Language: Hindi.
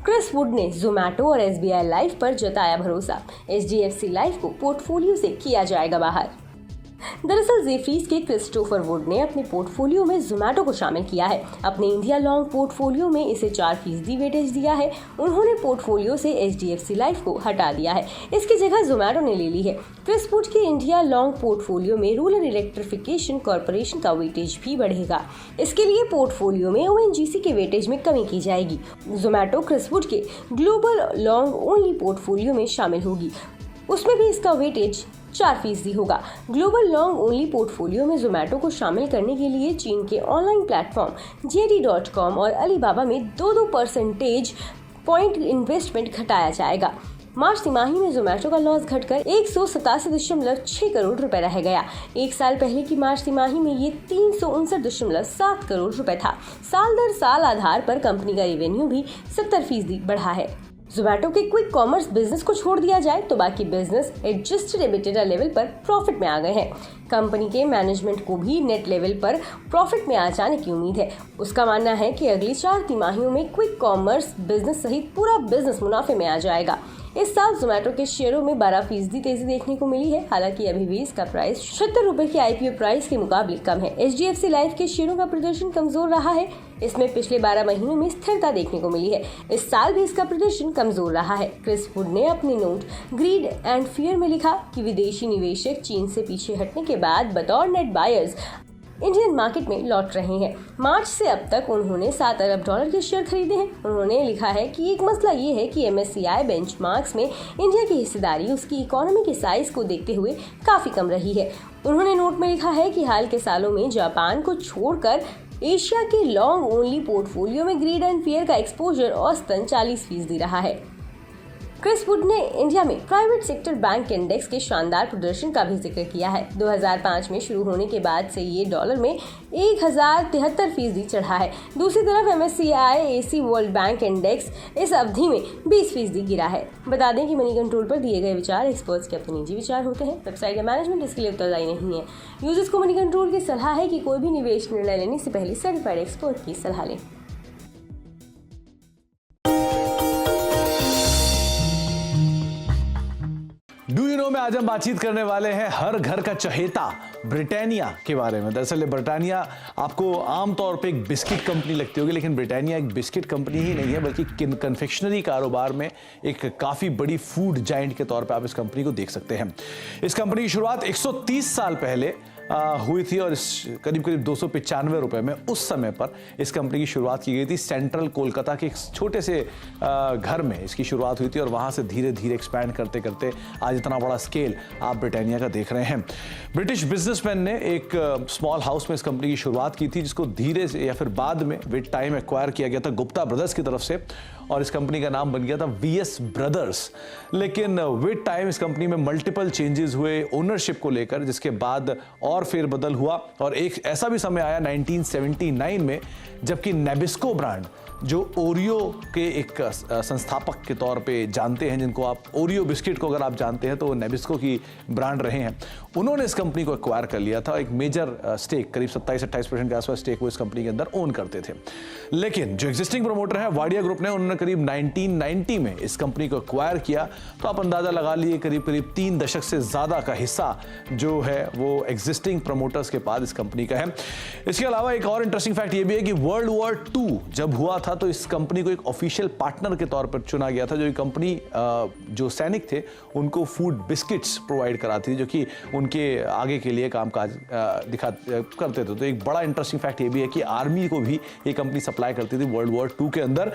क्रिस वुड ने जोमैटो और SBI लाइफ पर जताया भरोसा। HDFC लाइफ को पोर्टफोलियो से किया जाएगा बाहर। दरअसल जेफरीज के क्रिस्टोफर वुड ने अपने पोर्टफोलियो में जोमैटो को शामिल किया है। अपने इंडिया लॉन्ग पोर्टफोलियो में इसे 4% वेटेज दिया है। उन्होंने पोर्टफोलियो से HDFC लाइफ को हटा दिया है, इसकी जगह जोमैटो ने ले ली है। क्रिस वुड के इंडिया लॉन्ग पोर्टफोलियो में रूरल इलेक्ट्रिफिकेशन कॉर्पोरेशन का वेटेज भी बढ़ेगा। इसके लिए पोर्टफोलियो में ONGC के वेटेज में कमी की जाएगी। जोमैटो क्रिस वुड के ग्लोबल लॉन्ग ओनली पोर्टफोलियो में शामिल होगी, उसमें भी इसका वेटेज 4% होगा। ग्लोबल लॉन्ग ओनली पोर्टफोलियो में जोमैटो को शामिल करने के लिए चीन के ऑनलाइन प्लेटफॉर्म JD.com और अलीबाबा में 2 परसेंटेज पॉइंट इन्वेस्टमेंट घटाया जाएगा। मार्च तिमाही में जोमैटो का लॉस घटकर 187.6 करोड़ रुपए रह गया। एक साल पहले की मार्च तिमाही में ये 359.7 करोड़ रुपए था। साल दर साल आधार पर कंपनी का रेवेन्यू भी 70% बढ़ा है। जोमैटो के क्विक कॉमर्स बिजनेस को छोड़ दिया जाए तो बाकी बिजनेस एडजस्टेड एबिटेडा लेवल पर प्रॉफिट में आ गए हैं। कंपनी के मैनेजमेंट को भी नेट लेवल पर प्रॉफिट में आ जाने की उम्मीद है। उसका मानना है कि अगली 4 तिमाहियों में क्विक कॉमर्स बिजनेस सहित पूरा बिजनेस मुनाफे में आ जाएगा। इस साल जोमैटो के शेयरों में 12% तेजी देखने को मिली है। हालांकि अभी भी इसका प्राइस 76 रुपए की IPO प्राइस के मुकाबले कम है। HDFC लाइफ के शेयरों का प्रदर्शन कमजोर रहा है। इसमें पिछले 12 महीनों में स्थिरता देखने को मिली है। इस साल भी इसका प्रदर्शन कमजोर रहा है। क्रिस वुड ने अपने नोट ग्रीड एंड फियर में लिखा कि विदेशी निवेशक चीन से पीछे हटने के बाद बतौर नेट बायर्स इंडियन मार्केट में लौट रहे हैं। मार्च से अब तक उन्होंने $7 अरब के शेयर खरीदे हैं। उन्होंने लिखा है कि एक मसला ये है कि MSCI बेंचमार्क्स में इंडिया की हिस्सेदारी उसकी इकोनॉमी के साइज को देखते हुए काफी कम रही है। उन्होंने नोट में लिखा है कि हाल के सालों में जापान को छोड़कर एशिया के लॉन्ग ओनली पोर्टफोलियो में ग्रीड एंड फियर का एक्सपोजर औसतन 40% रहा है। क्रिस वुड ने इंडिया में प्राइवेट सेक्टर बैंक इंडेक्स के शानदार प्रदर्शन का भी जिक्र किया है। 2005 में शुरू होने के बाद से ये डॉलर में 1073% चढ़ा है। दूसरी तरफ MSCI AC world bank index इस अवधि में 20% गिरा है। बता दें कि मनी कंट्रोल पर दिए गए विचार एक्सपर्ट्स के अपने निजी विचार होते हैं। वेबसाइट या मैनेजमेंट इसके लिए उत्तरदायी नहीं है। यूजर्स को मनी कंट्रोल की सलाह है कि कोई भी निवेश निर्णय लेने से पहले सर्टिफाइड एक्सपर्ट की सलाह लें। डू यू नो में आज हम बातचीत करने वाले हैं हर घर का चहेता ब्रिटानिया के बारे में। दरअसल ब्रिटानिया आपको आमतौर पे एक बिस्किट कंपनी लगती होगी, लेकिन ब्रिटानिया एक बिस्किट कंपनी ही नहीं है, बल्कि कन्फेक्शनरी कारोबार में एक काफ़ी बड़ी फूड जाइंट के तौर पे आप इस कंपनी को देख सकते हैं। इस कंपनी की शुरुआत 130 साल पहले हुई थी और करीब 295 रुपए में उस समय पर इस कंपनी की शुरुआत की गई थी। सेंट्रल कोलकाता के एक छोटे से घर में इसकी शुरुआत हुई थी और वहाँ से धीरे धीरे एक्सपैंड करते करते आज इतना बड़ा स्केल आप ब्रिटानिया का देख रहे हैं। ब्रिटिश बिजनेसमैन ने एक स्मॉल हाउस में इस कंपनी की शुरुआत की थी, जिसको धीरे से या फिर बाद में विद टाइम एक्वायर किया गया था गुप्ता ब्रदर्स की तरफ से, और इस कंपनी का नाम बन गया था VS ब्रदर्स। लेकिन विद टाइम इस कंपनी में मल्टीपल चेंजेस हुए ओनरशिप को लेकर, जिसके बाद और फेरबदल हुआ और एक ऐसा भी समय आया 1979 में जबकि नेबिस्को ब्रांड, जो ओरियो के एक संस्थापक के तौर पे जानते हैं, जिनको आप ओरियो बिस्किट को अगर आप जानते हैं तो वो नेबिस्को की ब्रांड रहे हैं, उन्होंने इस कंपनी को एक्वायर कर लिया था। एक मेजर स्टेक करीब 27-28% के आसपास स्टेक वो इस कंपनी के अंदर ओन करते थे। लेकिन जो एग्जिस्टिंग प्रमोटर है वाडिया ग्रुप ने, उन्होंने करीब 1990 में इस कंपनी को एक्वायर किया। तो आप अंदाजा लगा लिए करीब 3 दशक से ज्यादा का हिस्सा जो है वो एग्जिस्टिंग प्रमोटर्स के पास इस कंपनी का है। इसके अलावा एक और इंटरेस्टिंग फैक्ट ये भी है कि वर्ल्ड वॉर 2 जब हुआ था तो इस कंपनी को एक ऑफिशियल पार्टनर के तौर पर चुना गया था। जो ये कंपनी जो सैनिक थे उनको फूड बिस्किट्स प्रोवाइड कराती थी, जो कि उनके आगे के लिए कामकाज करते थे। तो एक बड़ा इंटरेस्टिंग फैक्ट ये भी है कि आर्मी को भी ये कंपनी सप्लाई करती थी वर्ल्ड वॉर 2 के अंदर।